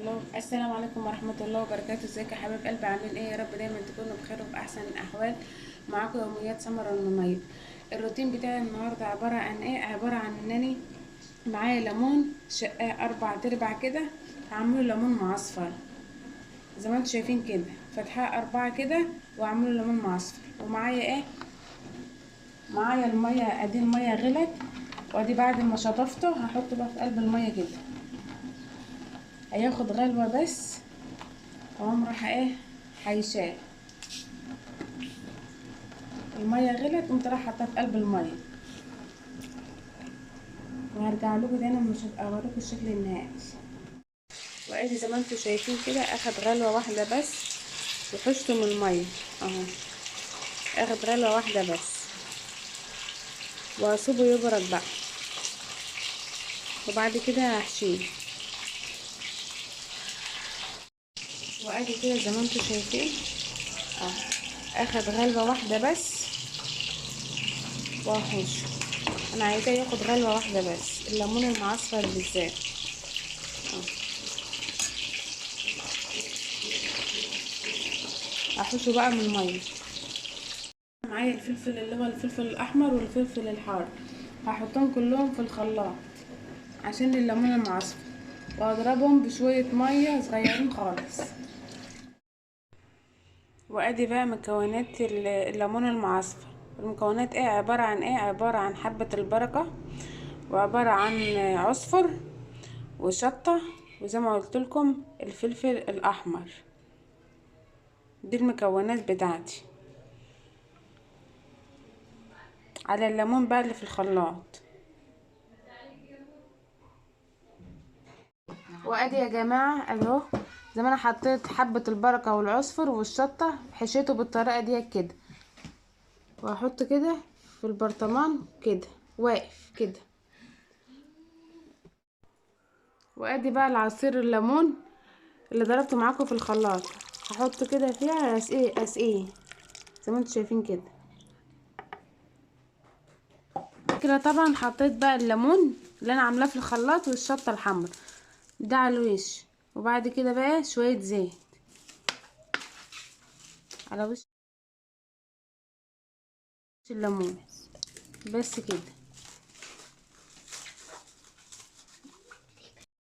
الله. السلام عليكم ورحمة الله وبركاته. ازيك يا حبايب قلبي؟ عاملين ايه؟ يا رب دايما تكونوا بخير وفي احسن الاحوال. معاكم يوميات سمر المميز. الروتين بتاعي النهارده عبارة عن ايه؟ عبارة عن انني معايا ليمون شقاه 4 كده، هعمله ليمون معصفر زي ما انتم شايفين كده، فتحاه 4 كده واعمله ليمون معصفر. ومعايا ايه؟ معايا المية، ادي المية غلت، وادي بعد ما شطفته هحطه بقى في قلب المية كده، هياخد غلوة بس واقوم رايحة ايه حيشاه. المية غلت قمت رايحة حاطاه في قلب المية، وهرجع لكم تاني مش هبقى اوريكم الشكل النهائي. وادي زي ما انتم شايفين كده اخد غلوة واحدة بس وحشته من المية اهو، اخد غلوة واحدة بس، وهسيبه يبرد بقى وبعد كده هحشيه. وادي كده زي ما انتم شايفين اهو، اخد غلوة واحدة بس وهحشه. انا عايزاه ياخد غلوة واحدة بس، الليمون المعصفر بالذات اهو. هحشه بقى من المية. معايا الفلفل اللي هو الفلفل الاحمر والفلفل الحار، هحطهم كلهم في الخلاط عشان الليمون المعصفر، واضربهم بشوية مية صغيرين خالص. وادي بقى مكونات الليمون المعصفر. المكونات ايه؟ عبارة عن ايه؟ عبارة عن حبة البركة، وعبارة عن عصفر وشطة، وزي ما قلت لكم الفلفل الاحمر. دي المكونات بتاعتي على الليمون بقى اللي في الخلاط. وادي يا جماعه اهو، زي ما انا حطيت حبه البركه والعصفر والشطه، حشيته بالطريقه دي كده، وهحط كده في البرطمان كده واقف كده. وادي بقى العصير الليمون اللي ضربته معاكم في الخلاط، هحط كده فيها اسقيه زي ما انتم شايفين كده. كده طبعا حطيت بقى الليمون اللي انا عاملاه في الخلاط والشطه الحمرا ده على الوش، وبعد كده بقى شويه زيت على وش الليمون بس كده.